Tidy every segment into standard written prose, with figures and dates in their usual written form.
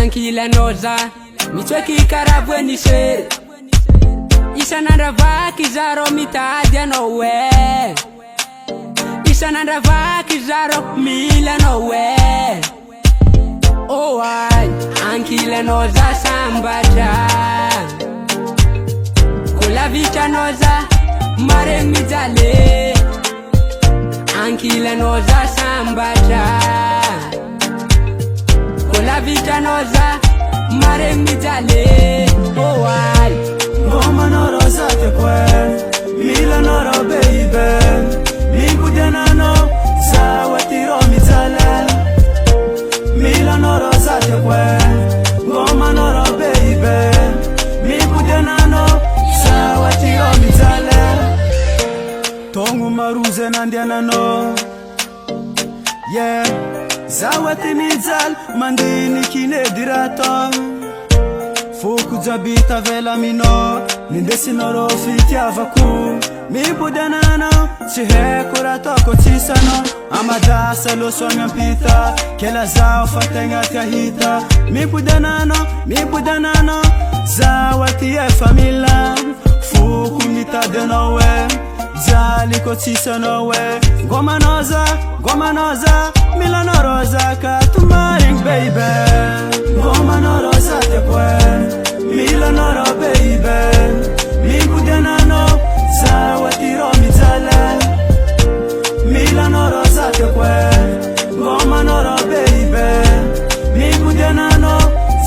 ankila noza mitweki karabwenise isanandravaki zaro mitady anao we isanandravaki zaro mila anao we oh ay ankila noza sambatra kolavitra noza mare mijale ankila noza sambatra kolavitra noza mare mijale oh ay ngoma noro zate kwe mila noro baby minkudenano zawatiro mijale mila noro zate kwe ngoma noro baby minkudenano zawatiro mijale tongu maruze nandianano yeah zawati mijal mandini kine dirato Fuku jabita vela mino Nindesi noro fitiavaku Mi budanano Chihe kurato kochisano Amada salo swamyan pita Kela zao fatenga tiahita Mi budanano Zawati e famila Fuku mita denowe Jali kochisano we Goma noza Milano roza Katumaring baby Goma noza te kwe Mila noro baby Minkudenano Zawatiro mijale Mila noro zate kwe Ngoma noro baby Minkudenano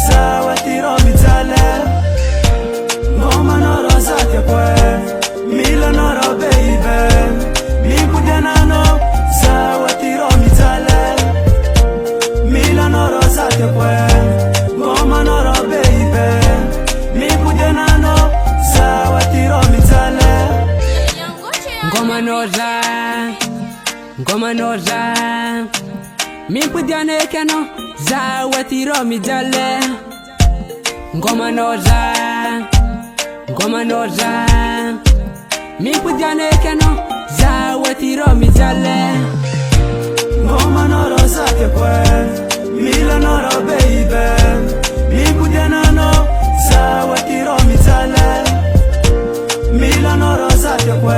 Zawatiro mijale Ngoma noro zate kwe Mila noro baby Minkudenano Zawatiro mijale Mila noro zate kwe Ngoma noro baby Minkudenano Zawatiro mijale Ngoma noza Minkudiane keno Zawatiro mijale Ngoma noza Minkudiane keno Zawatiro mijale Ngoma noro zate kwe Mila noro baby Minkudenano Zawatiro mijale Mila noro zate kwe